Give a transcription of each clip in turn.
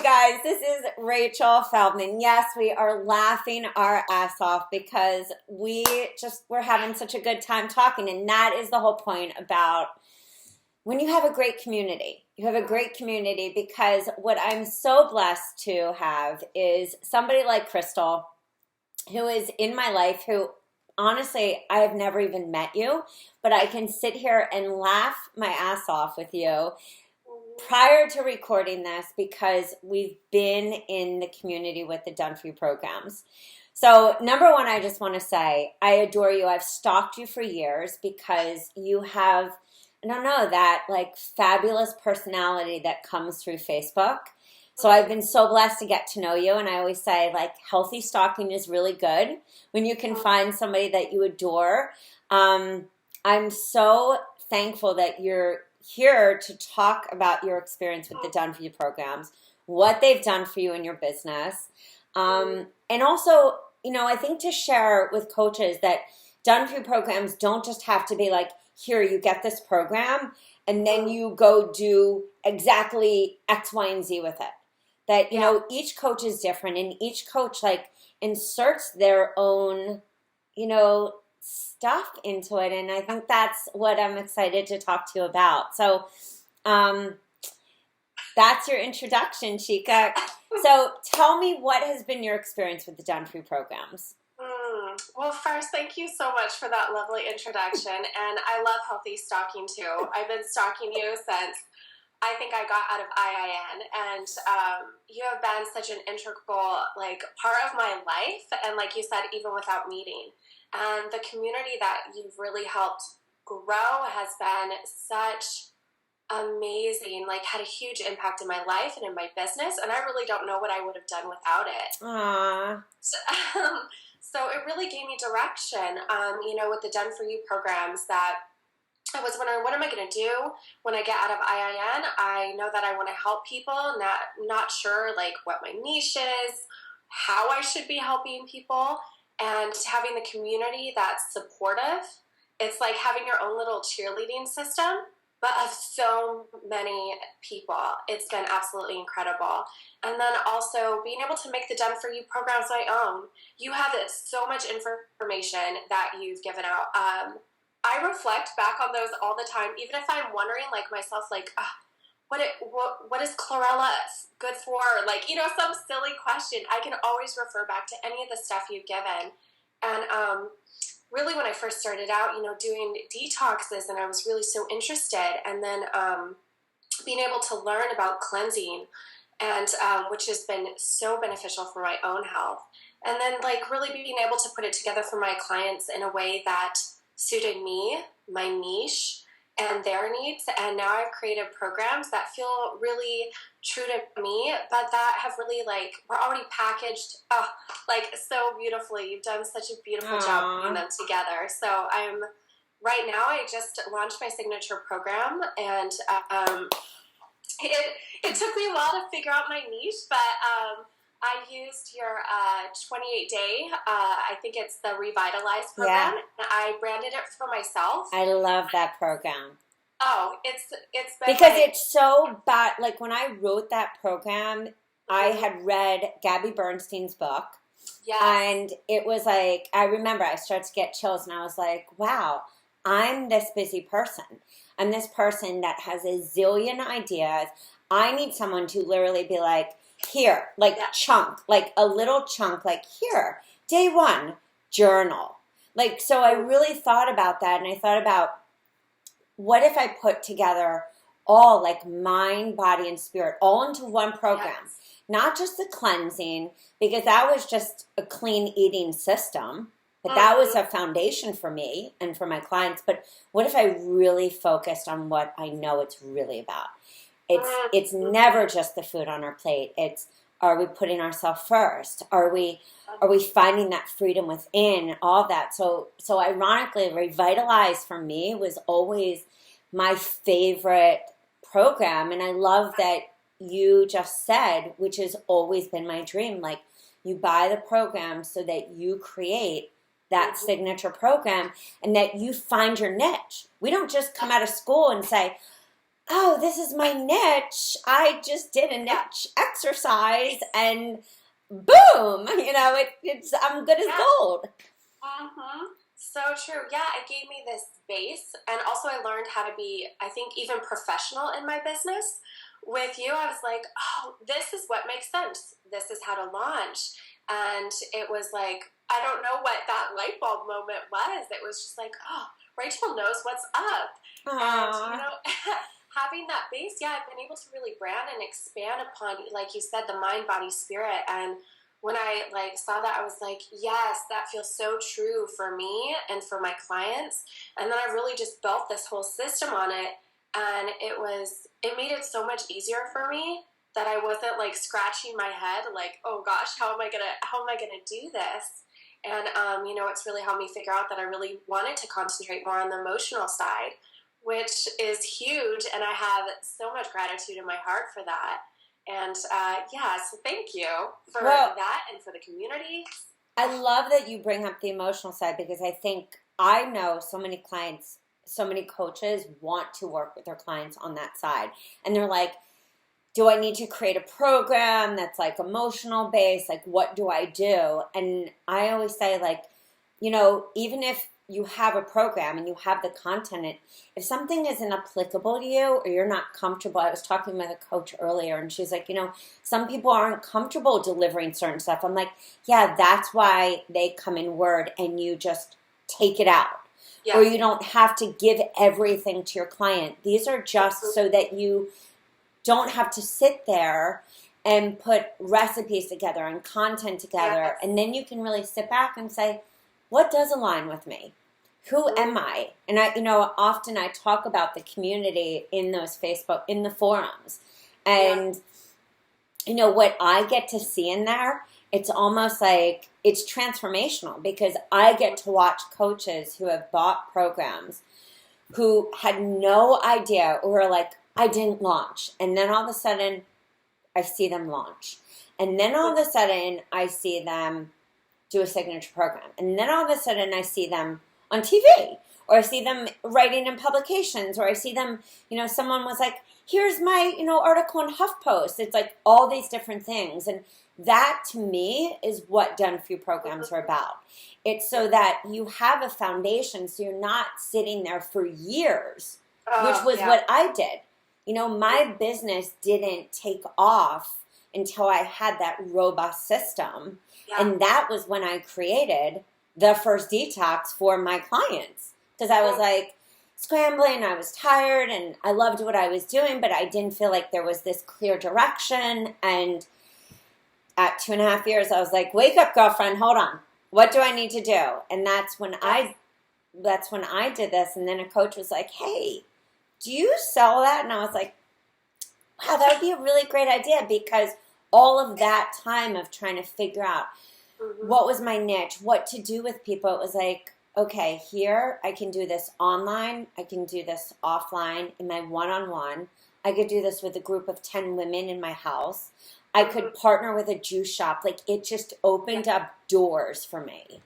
guys, this is Rachel Feldman. Yes, we are laughing our ass off because we're having such a good time talking. And that is the whole point about when you have a great community. You have a great community because what I'm so blessed to have is somebody like Crystal, who is in my life, who honestly, I have never even met you, but I can sit here and laugh my ass off with you prior to recording this because we've been in the community with the Done For You programs. So number one, I just want to say, I adore you. I've stalked you for years because you have, I don't know, that like fabulous personality that comes through Facebook. So I've been so blessed to get to know you. And I always say like healthy stalking is really good when you can find somebody that you adore. I'm so thankful that you're here to talk about your experience with the Done For You programs, what they've done for you in your business. And also, you know, I think to share with coaches that Done For You programs don't just have to be like, here, you get this program, and then you go do exactly X, Y, and Z with it. That, you know, each coach is different, and each coach, like, inserts their own, you know, stuff into it, and I think that's what I'm excited to talk to you about. So that's your introduction, Chica. So tell me, what has been your experience with the Done For You programs? Well, first, thank you so much for that lovely introduction, and I love healthy stalking too. I've been stalking you since I think I got out of IIN, and you have been such an integral like part of my life, and like you said, even without meeting. And the community that you've really helped grow has been such amazing, like had a huge impact in my life and in my business, and I really don't know what I would have done without it. Aww. So it really gave me direction, you know, with the Done For You programs, that I was wondering, what am I going to do when I get out of IIN? I know that I want to help people, not sure like what my niche is, how I should be helping people. And having the community that's supportive, it's like having your own little cheerleading system, but of so many people. It's been absolutely incredible. And then also being able to make the Done For You programs my own. You have so much information that you've given out. I reflect back on those all the time, even if I'm wondering like myself, like, what is chlorella good for? Like, you know, some silly question. I can always refer back to any of the stuff you've given. And really when I first started out, you know, doing detoxes, and I was really so interested. And then being able to learn about cleansing, and which has been so beneficial for my own health. And then like really being able to put it together for my clients in a way that suited me, my niche, and their needs. And now I've created programs that feel really true to me, but that have really like, we're already packaged like so beautifully. You've done such a beautiful job putting them together. So right now I just launched my signature program, and it took me a while to figure out my niche, but I used your 28-day, I think it's the Revitalize program. Yeah. I branded it for myself. I love that program. Oh, it's been because it's so bad. Like when I wrote that program, I had read Gabby Bernstein's book. Yes. And it was like, I remember I started to get chills, and I was like, wow, I'm this busy person. I'm this person that has a zillion ideas. I need someone to literally be like, here, like chunk, like a little chunk, like here, day one, journal. Like, so I really thought about that, and I thought about, what if I put together all like mind, body, and spirit all into one program? Yes. Not just the cleansing, because that was just a clean eating system, but that was a foundation for me and for my clients. But what if I really focused on what I know it's really about? It's never just the food on our plate. It's, are we putting ourselves first? Are we finding that freedom within, all that? So ironically, Revitalize for me was always my favorite program. And I love that you just said, which has always been my dream, like you buy the program so that you create that signature program and that you find your niche. We don't just come out of school and say, oh, this is my niche. I just did a Yeah. niche exercise and boom, I'm good as Yeah. gold. So true. Yeah, it gave me this base. And also, I learned how to be, I think, even professional in my business. With you, I was like, oh, this is what makes sense. This is how to launch. And it was like, I don't know what that light bulb moment was. It was just like, oh, Rachel knows what's up. And, Aww. having that base, yeah, I've been able to really brand and expand upon, like you said, the mind, body, spirit. And when I saw that, I was like, yes, that feels so true for me and for my clients. And then I really just built this whole system on it, and it made it so much easier for me that I wasn't like scratching my head like, oh gosh, how am I gonna do this? And it's really helped me figure out that I really wanted to concentrate more on the emotional side, which is huge, and I have so much gratitude in my heart for that. And so thank you for that and for the community. I love that you bring up the emotional side because I know so many clients, so many coaches want to work with their clients on that side. And they're like, do I need to create a program that's like emotional based? Like, what do I do? And I always say, like, even if you have a program and you have the content, if something isn't applicable to you or you're not comfortable, I was talking with a coach earlier and she's like, some people aren't comfortable delivering certain stuff. I'm like, yeah, that's why they come in Word and you just take it out. Yeah. Or you don't have to give everything to your client. These are just so that you don't have to sit there and put recipes together and content together. Yes. And then you can really sit back and say, what does align with me? Who am I? And often I talk about the community in those in the forums. And, what I get to see in there, it's almost like it's transformational because I get to watch coaches who have bought programs who had no idea or are like, I didn't launch. And then all of a sudden I see them launch. And then all of a sudden I see them do a signature program. And then all of a sudden I see them on TV, or I see them writing in publications, or I see them, someone was like, here's my, article in HuffPost. It's like all these different things. And that to me is what Done For You programs are about. It's so that you have a foundation so you're not sitting there for years, which was what I did. My business didn't take off until I had that robust system. Yeah. And that was when I created the first detox for my clients. Because I was like scrambling, I was tired, and I loved what I was doing, but I didn't feel like there was this clear direction. And at 2.5 years, I was like, wake up, girlfriend, hold on. What do I need to do? And that's when I did this. And then a coach was like, hey, do you sell that? And I was like, wow, that would be a really great idea, because all of that time of trying to figure out what was my niche, what to do with people, it was like, okay, here I can do this online, I can do this offline in my one-on-one, I could do this with a group of 10 women in my house, I could partner with a juice shop. Like, it just opened up doors for me.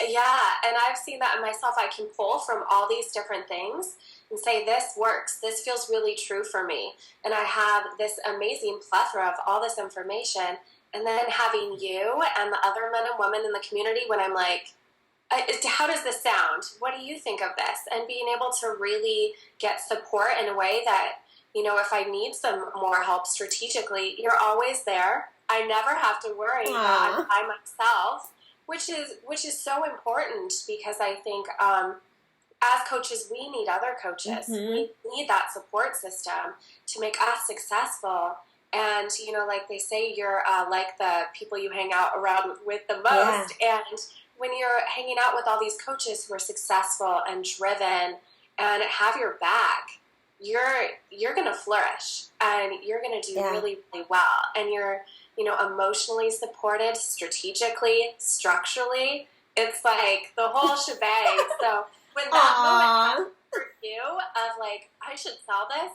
Yeah, and I've seen that in myself. I can pull from all these different things and say, this works, this feels really true for me. And I have this amazing plethora of all this information. And then having you and the other men and women in the community, when I'm like, how does this sound? What do you think of this? And being able to really get support in a way that, if I need some more help strategically, you're always there. I never have to worry that I'm by myself, which is so important, because I think as coaches, we need other coaches. We need that support system to make us successful. And, like they say, you're like the people you hang out around with the most. Yeah. And when you're hanging out with all these coaches who are successful and driven and have your back, you're going to flourish and you're going to do really, really well. And you're, emotionally supported, strategically, structurally. It's like the whole shebang. So when that moment comes for you of like, I should sell this,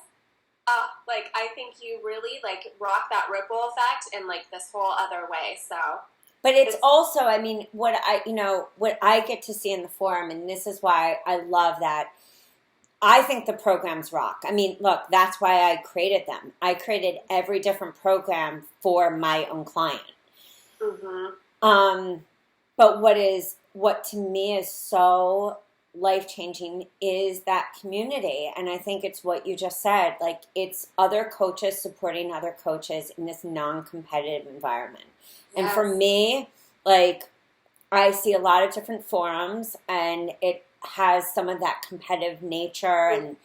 I think you really rock that ripple effect in this whole other way. So, but it's also, I mean, what I get to see in the forum, and this is why I love that I think the programs rock. I mean, look, that's why I created them. I created every different program for my own client. Mm-hmm. But what to me is so life changing is that community. And I think it's what you just said. Like, it's other coaches supporting other coaches in this non competitive environment. And for Yes. me, like, I see a lot of different forums, and it has some of that competitive nature,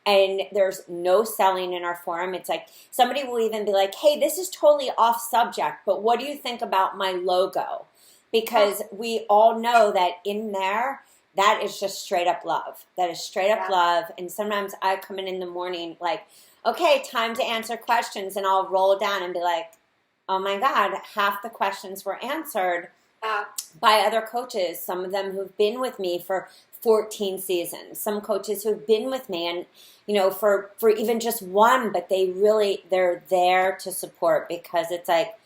and there's no selling in our forum. It's like somebody will even be like, hey, this is totally off subject, but what do you think about my logo? Because we all know that in there, that is just straight up love. That is straight up Yeah. love. And sometimes I come in the morning like, okay, time to answer questions, and I'll roll down and be like, oh my God, half the questions were answered Yeah. by other coaches, some of them who've been with me for 14 seasons, some coaches who've been with me and, for even just one, but they're there to support, because it's like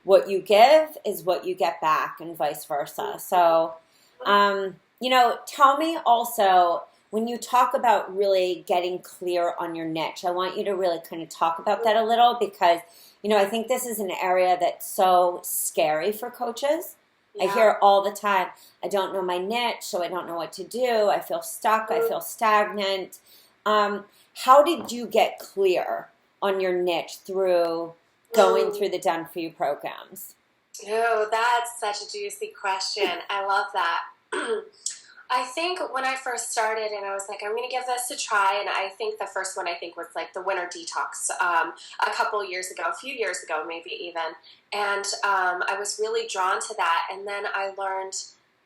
what you give is what you get back and vice versa. So, tell me also, when you talk about really getting clear on your niche, I want you to really kind of talk about that a little, because, I think this is an area that's so scary for coaches. Yeah. I hear it all the time. I don't know my niche, so I don't know what to do. I feel stuck. I feel stagnant. How did you get clear on your niche through going through the Done For You programs? Oh, that's such a juicy question. I love that. I think when I first started and I was like, I'm going to give this a try, and I think the first one was like the Winter Detox a few years ago maybe even, and I was really drawn to that, and then I learned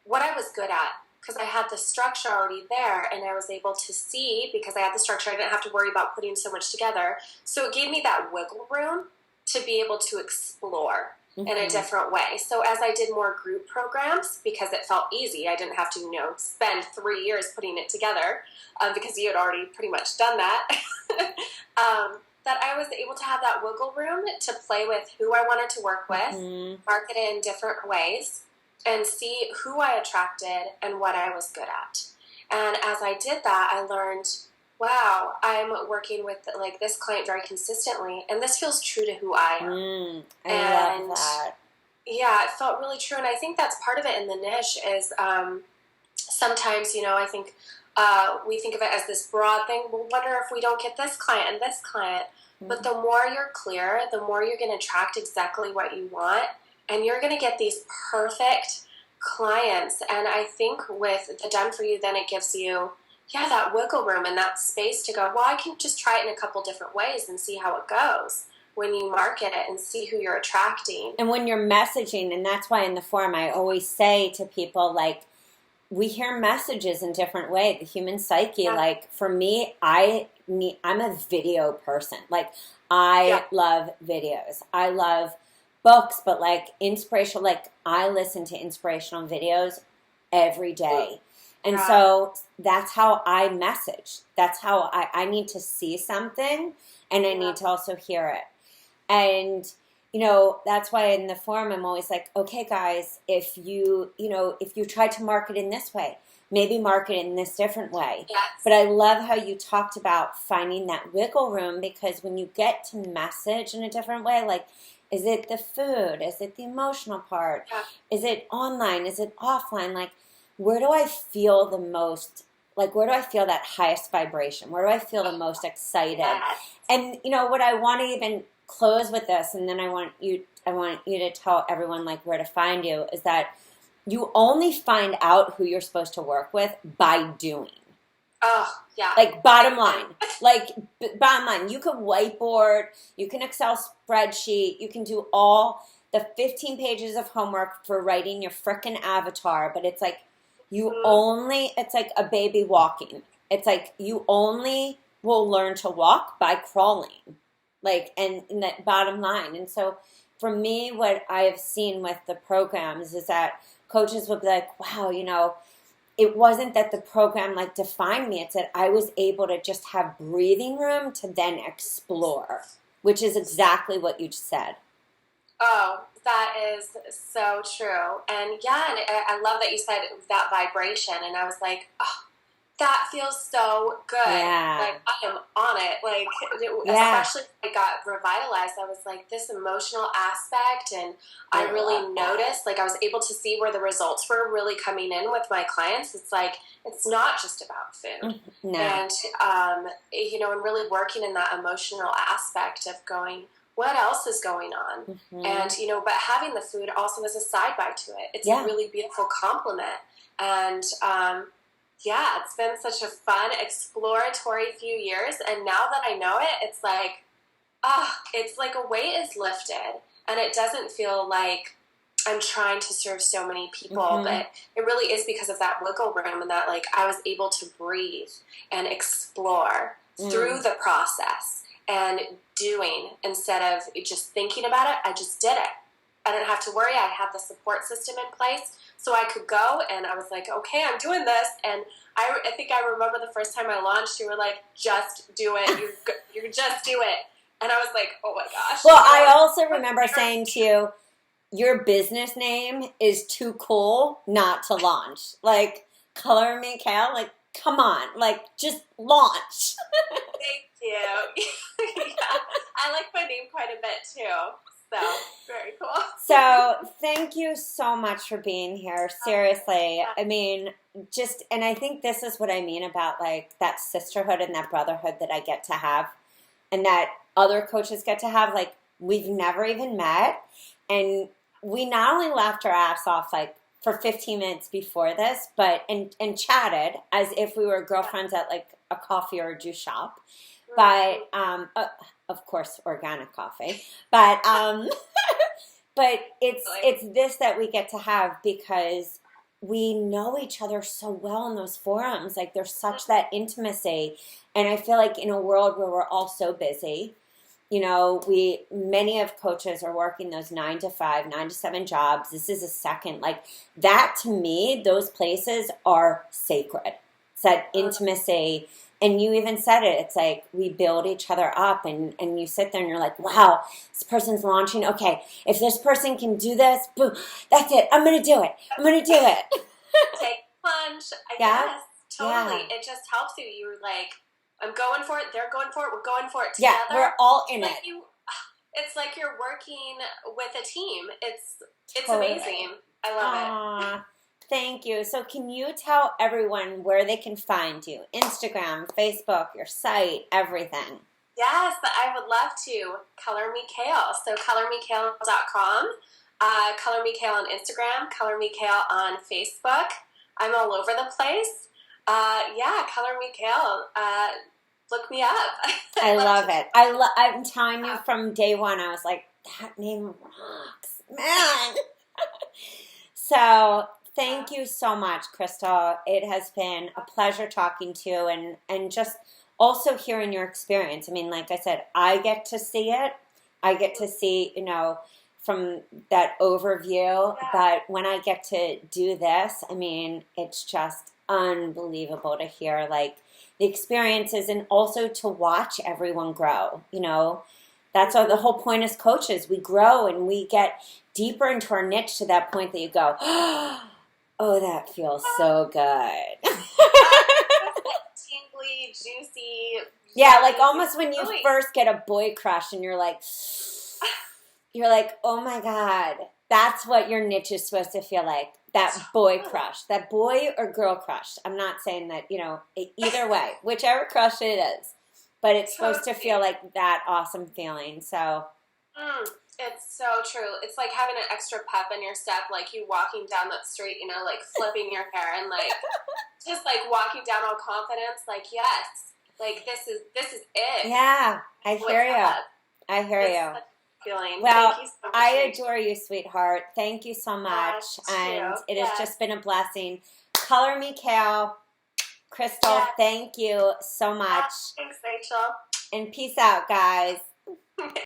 what I was good at because I had the structure already there, and I was able to see, because I had the structure, I didn't have to worry about putting so much together, so it gave me that wiggle room to be able to explore in a different way. So as I did more group programs, because it felt easy, I didn't have to, spend 3 years putting it together, because you had already pretty much done that, that I was able to have that wiggle room to play with who I wanted to work with, market it in different ways, and see who I attracted and what I was good at. And as I did that, I learned, wow, I'm working with this client very consistently, and this feels true to who I am. I love that. Yeah, it felt really true, and I think that's part of it in the niche is sometimes, I think we think of it as this broad thing. We'll wonder if we don't get this client and this client, but the more you're clear, the more you're going to attract exactly what you want, and you're going to get these perfect clients. And I think with the Done For You, then it gives you that wiggle room and that space to go, well, I can just try it in a couple different ways and see how it goes when you market it and see who you're attracting. And when you're messaging, and that's why in the forum I always say to people, like, we hear messages in different ways. The human psyche, like, for me, I'm a video person. Like, I love videos. I love books, but like inspirational, like I listen to inspirational videos every day. And so that's how I message. That's how I need to see something, and I need to also hear it. And, that's why in the forum I'm always like, okay, guys, if you try to market in this way, maybe market in this different way. Yes. But I love how you talked about finding that wiggle room, because when you get to message in a different way, like, is it the food? Is it the emotional part? Yeah. Is it online? Is it offline? Like, where do I feel the most, like, where do I feel that highest vibration? Where do I feel the most excited? Yes. And, what I want to even close with this, and then I want you to tell everyone, like, where to find you, is that you only find out who you're supposed to work with by doing. Oh, yeah. Like, bottom line. Bottom line. You can whiteboard, you can Excel spreadsheet, you can do all the 15 pages of homework for writing your frickin' avatar, but it's like, it's like a baby walking. It's like you only will learn to walk by crawling. Like, and that bottom line. And so for me, what I have seen with the programs is that coaches will be like, wow, it wasn't that the program like defined me. It's that I was able to just have breathing room to then explore, which is exactly what you just said. Oh, that is so true. And I love that you said that vibration. And I was like, oh, That feels so good. Yeah. Like, I am on it. Like, Yeah. especially when I got revitalized, I was like, this emotional aspect, and I I really love that. noticed, like, I was able to see where the results were really coming in with my clients. It's like, it's not just about food. No. And, and really working in that emotional aspect of going, what else is going on? Mm-hmm. And, but having the food also as a side bite to it. It's Yeah. a really beautiful compliment. And, yeah, it's been such a fun, exploratory few years, and now that I know it, it's like, it's like a weight is lifted, and it doesn't feel like I'm trying to serve so many people, but it really is because of that wiggle room and that, like, I was able to breathe and explore through the process and doing instead of just thinking about it. I just did it. I didn't have to worry. I had the support system in place, so I could go, and I was like, okay, I'm doing this. And I think I remember the first time I launched, you were like, just do it. You just do it. And I was like, oh my gosh. Well, I also remember saying to you, your business name is too cool not to launch. Like, Color Me Kale, like, come on, like, just launch. Thank you. Yeah, I like my name quite a bit too. So, very cool. So, thank you so much for being here. Seriously. I mean, and I think this is what I mean about, like, that sisterhood and that brotherhood that I get to have and that other coaches get to have. Like, we've never even met. And we not only laughed our ass off, like, for 15 minutes before this, but, and chatted as if we were girlfriends at, like, a coffee or a juice shop. But, of course, organic coffee. But, but it's this that we get to have because we know each other so well in those forums. Like, there's such that intimacy. And I feel like in a world where we're all so busy, many of coaches are working those 9 to 5, 9 to 7 jobs. This is a second. Like, that to me, those places are sacred. It's that intimacy. And you even said it. It's like we build each other up, and you sit there and you're like, wow, this person's launching. Okay, if this person can do this, boom, that's it. I'm going to do it. I'm going to do it. Take plunge. Yeah? Yes, totally. Yeah. It just helps you. You're like, I'm going for it. They're going for it. We're going for it together. Yeah, we're all in it. It's like you're working with a team. It's Totally. Amazing. I love it. Thank you. So can you tell everyone where they can find you? Instagram, Facebook, your site, everything. Yes, I would love to. Color Me Kale. So colormekale.com. Color Me Kale on Instagram. Color Me Kale on Facebook. I'm all over the place. Color Me Kale. Look me up. I love it. I'm telling you, from day one, I was like, that name rocks, man. So thank you so much, Crystal. It has been a pleasure talking to you and just also hearing your experience. I mean, like I said, I get to see it. I get to see, from that overview. Yeah. But when I get to do this, I mean, it's just unbelievable to hear, like, the experiences and also to watch everyone grow. That's all the whole point as coaches. We grow and we get deeper into our niche to that point that you go, oh, that feels so good. Tingly, juicy. Yeah, like almost when you first get a boy crush and you're like, oh my God, that's what your niche is supposed to feel like. That boy crush, that boy or girl crush. I'm not saying that, either way, whichever crush it is. But it's supposed to feel like that awesome feeling. So it's so true. It's like having an extra pep in your step, like you walking down that street, like flipping your hair and like just like walking down all confidence. Like, yes, like this is it. Yeah, I hear you. I hear you. Feeling. Well, thank you so much. I adore you, sweetheart. Thank you so much. And it has just been a blessing. Color Me Kale. Crystal, thank you so much. Thanks, Rachel. And peace out, guys.